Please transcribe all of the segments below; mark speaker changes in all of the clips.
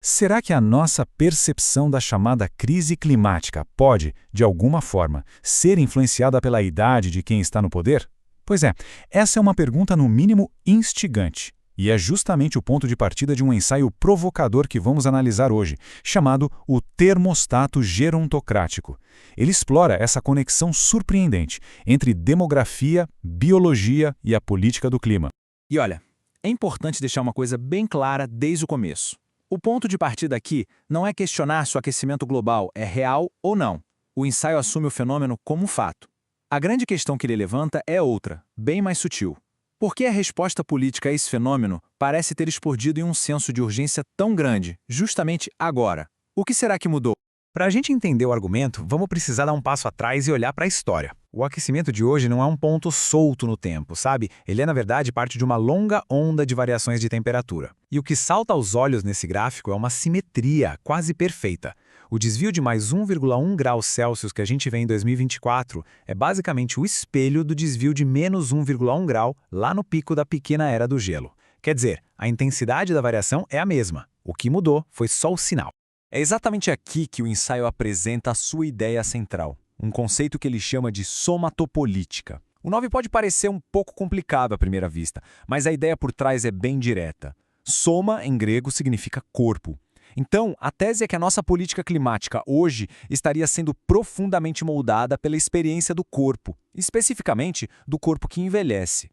Speaker 1: Será que a nossa percepção da chamada crise climática pode, de alguma forma, ser influenciada pela idade de quem está no poder? Pois é, essa é uma pergunta no mínimo instigante. E é justamente o ponto de partida de um ensaio provocador que vamos analisar hoje, chamado o termostato gerontocrático. Ele explora essa conexão surpreendente entre demografia, biologia e a política do clima.
Speaker 2: E olha, é importante deixar uma coisa bem clara desde o começo. O ponto de partida aqui não é questionar se o aquecimento global é real ou não. O ensaio assume o fenômeno como um fato. A grande questão que ele levanta é outra, bem mais sutil. Por que a resposta política a esse fenômeno parece ter explodido em um senso de urgência tão grande, justamente agora? O que será que mudou?
Speaker 3: Para a gente entender o argumento, vamos precisar dar um passo atrás e olhar para a história. O aquecimento de hoje não é um ponto solto no tempo, sabe? Ele é, na verdade, parte de uma longa onda de variações de temperatura. E o que salta aos olhos nesse gráfico é uma simetria quase perfeita. O desvio de mais 1,1 graus Celsius que a gente vê em 2024 é basicamente o espelho do desvio de menos 1,1 grau lá no pico da pequena era do gelo. Quer dizer, a intensidade da variação é a mesma. O que mudou foi só o sinal.
Speaker 2: É exatamente aqui que o ensaio apresenta a sua ideia central, um conceito que ele chama de somatopolítica. O nome pode parecer um pouco complicado à primeira vista, mas a ideia por trás é bem direta. Soma, em grego, significa corpo. Então, a tese é que a nossa política climática hoje estaria sendo profundamente moldada pela experiência do corpo, especificamente do corpo que envelhece.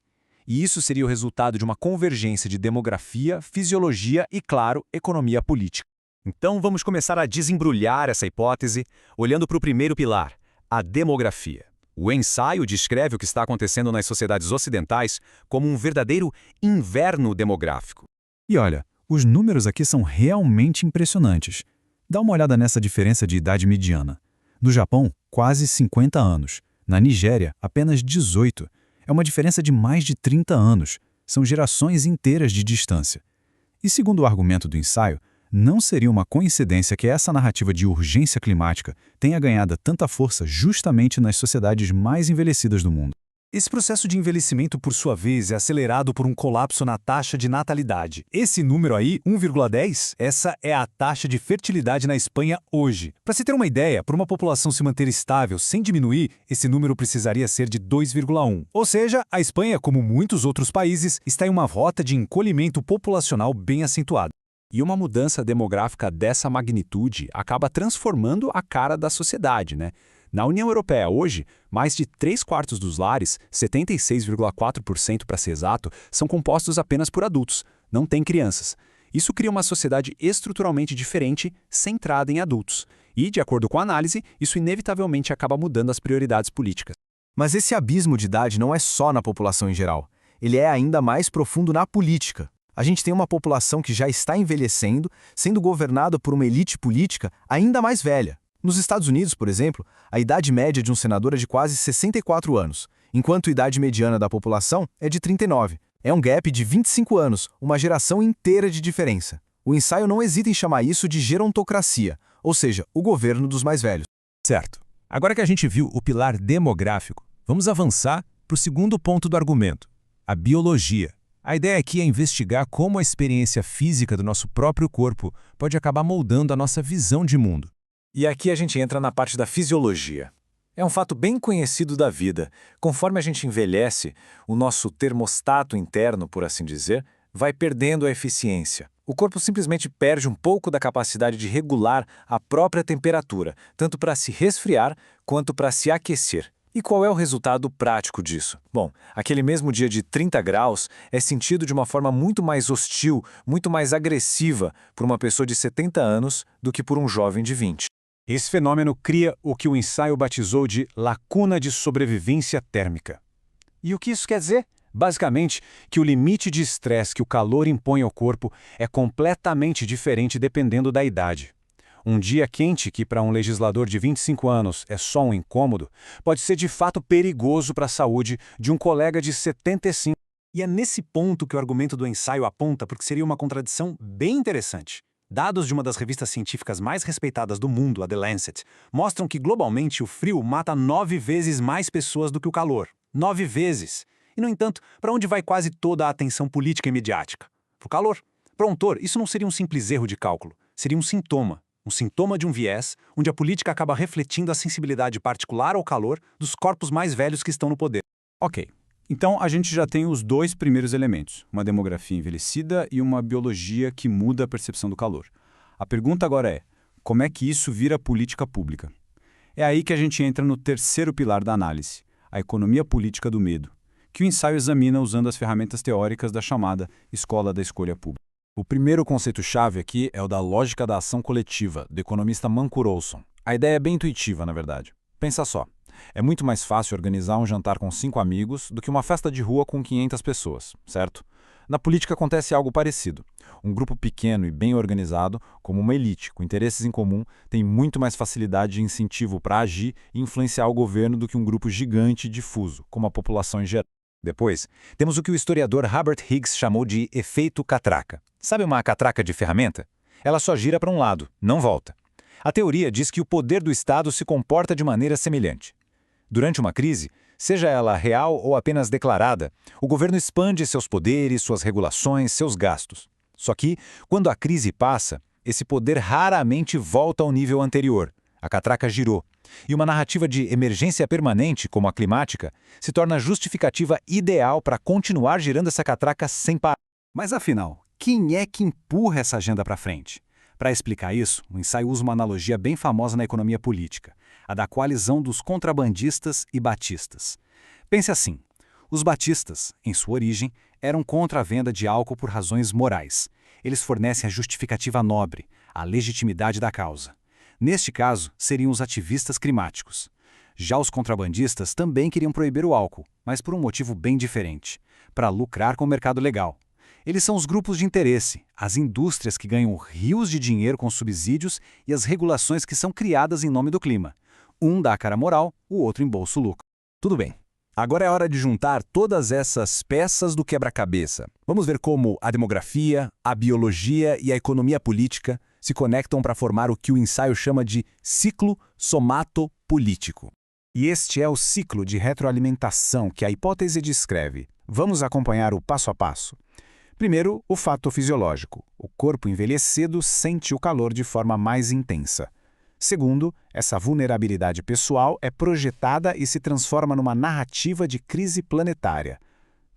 Speaker 2: E isso seria o resultado de uma convergência de demografia, fisiologia e, claro, economia política.
Speaker 4: Então vamos começar a desembrulhar essa hipótese olhando para o primeiro pilar, a demografia. O ensaio descreve o que está acontecendo nas sociedades ocidentais como um verdadeiro inverno demográfico.
Speaker 1: E olha, os números aqui são realmente impressionantes. Dá uma olhada nessa diferença de idade mediana. No Japão, quase 50 anos. Na Nigéria, apenas 18. É uma diferença de mais de 30 anos. São gerações inteiras de distância. E segundo o argumento do ensaio, não seria uma coincidência que essa narrativa de urgência climática tenha ganhado tanta força justamente nas sociedades mais envelhecidas do mundo.
Speaker 5: Esse processo de envelhecimento, por sua vez, é acelerado por um colapso na taxa de natalidade. Esse número aí, 1,10, essa é a taxa de fertilidade na Espanha hoje. Para se ter uma ideia, para uma população se manter estável sem diminuir, esse número precisaria ser de 2,1. Ou seja, a Espanha, como muitos outros países, está em uma rota de encolhimento populacional bem acentuada.
Speaker 2: E uma mudança demográfica dessa magnitude acaba transformando a cara da sociedade, né? Na União Europeia hoje, mais de 3/4 dos lares, 76,4% para ser exato, são compostos apenas por adultos, não tem crianças. Isso cria uma sociedade estruturalmente diferente, centrada em adultos. E, de acordo com a análise, isso inevitavelmente acaba mudando as prioridades políticas.
Speaker 6: Mas esse abismo de idade não é só na população em geral. Ele é ainda mais profundo na política. A gente tem uma população que já está envelhecendo, sendo governada por uma elite política ainda mais velha. Nos Estados Unidos, por exemplo, a idade média de um senador é de quase 64 anos, enquanto a idade mediana da população é de 39. É um gap de 25 anos, uma geração inteira de diferença. O ensaio não hesita em chamar isso de gerontocracia, ou seja, o governo dos mais velhos.
Speaker 4: Certo. Agora que a gente viu o pilar demográfico, vamos avançar para o segundo ponto do argumento, a biologia. A ideia aqui é investigar como a experiência física do nosso próprio corpo pode acabar moldando a nossa visão de mundo.
Speaker 5: E aqui a gente entra na parte da fisiologia. É um fato bem conhecido da vida. Conforme a gente envelhece, o nosso termostato interno, por assim dizer, vai perdendo a eficiência. O corpo simplesmente perde um pouco da capacidade de regular a própria temperatura, tanto para se resfriar quanto para se aquecer. E qual é o resultado prático disso? Bom, aquele mesmo dia de 30 graus é sentido de uma forma muito mais hostil, muito mais agressiva por uma pessoa de 70 anos do que por um jovem de 20.
Speaker 3: Esse fenômeno cria o que o ensaio batizou de lacuna de sobrevivência térmica. E o que isso quer dizer? Basicamente, que o limite de estresse que o calor impõe ao corpo é completamente diferente dependendo da idade. Um dia quente, que para um legislador de 25 anos é só um incômodo, pode ser de fato perigoso para a saúde de um colega de 75.
Speaker 5: E é nesse ponto que o argumento do ensaio aponta, porque seria uma contradição bem interessante. Dados de uma das revistas científicas mais respeitadas do mundo, a The Lancet, mostram que globalmente o frio mata 9 vezes mais pessoas do que o calor. 9 vezes! E, no entanto, para onde vai quase toda a atenção política e midiática? Para o calor. Para o autor, isso não seria um simples erro de cálculo.
Speaker 7: seria um sintoma de um viés, onde a política acaba refletindo a sensibilidade particular ao calor dos corpos mais velhos que estão no poder.
Speaker 1: Ok. Então, a gente já tem os dois primeiros elementos, uma demografia envelhecida e uma biologia que muda a percepção do calor. A pergunta agora é, como é que isso vira política pública? É aí que a gente entra no terceiro pilar da análise, a economia política do medo, que o ensaio examina usando as ferramentas teóricas da chamada Escola da Escolha Pública.
Speaker 2: O primeiro conceito-chave aqui é o da lógica da ação coletiva, do economista Mancur Olson. A ideia é bem intuitiva, na verdade. Pensa só. É muito mais fácil organizar um jantar com 5 amigos do que uma festa de rua com 500 pessoas, certo? Na política acontece algo parecido. Um grupo pequeno e bem organizado, como uma elite com interesses em comum, tem muito mais facilidade e incentivo para agir e influenciar o governo do que um grupo gigante e difuso, como a população em geral. Depois, temos o que o historiador Herbert Higgs chamou de efeito catraca. Sabe uma catraca de ferramenta? Ela só gira para um lado, não volta. A teoria diz que o poder do Estado se comporta de maneira semelhante. Durante uma crise, seja ela real ou apenas declarada, o governo expande seus poderes, suas regulações, seus gastos. Só que, quando a crise passa, esse poder raramente volta ao nível anterior. A catraca girou. E uma narrativa de emergência permanente, como a climática, se torna justificativa ideal para continuar girando essa catraca sem parar.
Speaker 7: Mas afinal, quem é que empurra essa agenda para frente? Para explicar isso, o ensaio usa uma analogia bem famosa na economia política, a da coalizão dos contrabandistas e batistas. Pense assim, os batistas, em sua origem, eram contra a venda de álcool por razões morais. Eles fornecem a justificativa nobre, a legitimidade da causa. Neste caso, seriam os ativistas climáticos. Já os contrabandistas também queriam proibir o álcool, mas por um motivo bem diferente, para lucrar com o mercado legal. Eles são os grupos de interesse, as indústrias que ganham rios de dinheiro com subsídios e as regulações que são criadas em nome do clima. Um dá a cara moral, o outro embolsa o lucro.
Speaker 4: Tudo bem. Agora é hora de juntar todas essas peças do quebra-cabeça. Vamos ver como a demografia, a biologia e a economia política se conectam para formar o que o ensaio chama de ciclo somatopolítico.
Speaker 6: E este é o ciclo de retroalimentação que a hipótese descreve. Vamos acompanhar o passo a passo. Primeiro, o fato fisiológico. O corpo envelhecido sente o calor de forma mais intensa. Segundo, essa vulnerabilidade pessoal é projetada e se transforma numa narrativa de crise planetária.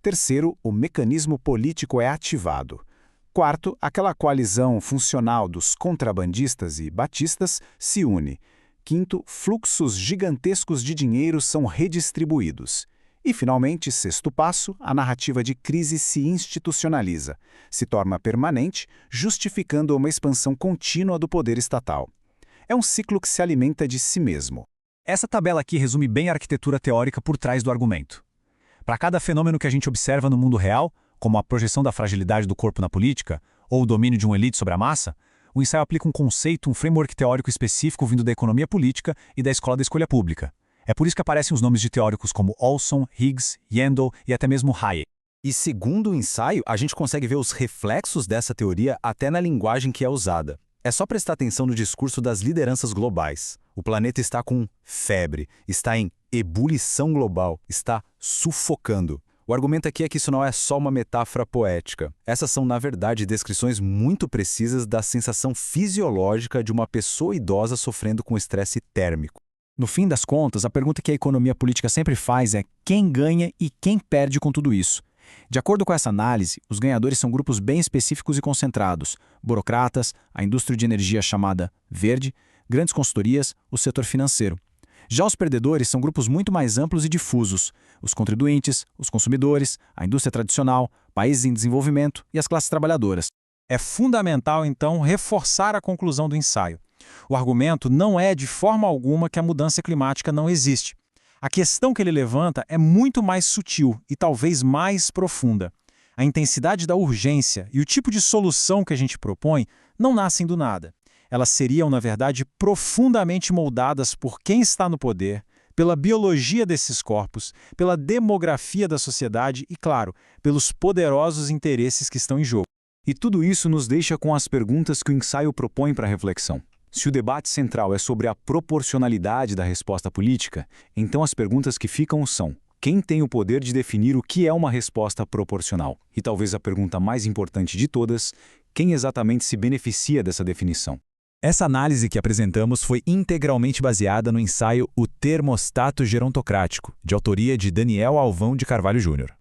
Speaker 6: Terceiro, o mecanismo político é ativado. Quarto, aquela coalizão funcional dos contrabandistas e batistas se une. Quinto, fluxos gigantescos de dinheiro são redistribuídos. E, finalmente, sexto passo, a narrativa de crise se institucionaliza, se torna permanente, justificando uma expansão contínua do poder estatal. É um ciclo que se alimenta de si mesmo.
Speaker 3: Essa tabela aqui resume bem a arquitetura teórica por trás do argumento. Para cada fenômeno que a gente observa no mundo real, como a projeção da fragilidade do corpo na política, ou o domínio de uma elite sobre a massa, o ensaio aplica um conceito, um framework teórico específico vindo da economia política e da escola da escolha pública. É por isso que aparecem os nomes de teóricos como Olson, Higgs, Yandel e até mesmo Hayek.
Speaker 6: E segundo o ensaio, a gente consegue ver os reflexos dessa teoria até na linguagem que é usada. É só prestar atenção no discurso das lideranças globais. O planeta está com febre, está em ebulição global, está sufocando. O argumento aqui é que isso não é só uma metáfora poética. Essas são, na verdade, descrições muito precisas da sensação fisiológica de uma pessoa idosa sofrendo com estresse térmico.
Speaker 3: No fim das contas, a pergunta que a economia política sempre faz é quem ganha e quem perde com tudo isso. De acordo com essa análise, os ganhadores são grupos bem específicos e concentrados: burocratas, a indústria de energia chamada verde, grandes consultorias, o setor financeiro. Já os perdedores são grupos muito mais amplos e difusos: os contribuintes, os consumidores, a indústria tradicional, países em desenvolvimento e as classes trabalhadoras. É fundamental, então, reforçar a conclusão do ensaio. O argumento não é de forma alguma que a mudança climática não existe. A questão que ele levanta é muito mais sutil e talvez mais profunda. A intensidade da urgência e o tipo de solução que a gente propõe não nascem do nada. Elas seriam, na verdade, profundamente moldadas por quem está no poder, pela biologia desses corpos, pela demografia da sociedade e, claro, pelos poderosos interesses que estão em jogo.
Speaker 7: E tudo isso nos deixa com as perguntas que o ensaio propõe para a reflexão. Se o debate central é sobre a proporcionalidade da resposta política, então as perguntas que ficam são: quem tem o poder de definir o que é uma resposta proporcional? E talvez a pergunta mais importante de todas:
Speaker 1: Quem exatamente se beneficia dessa definição?
Speaker 4: Essa análise que apresentamos foi integralmente baseada no ensaio O Termostato Gerontocrático, de autoria de Daniel Alvão de Carvalho Júnior.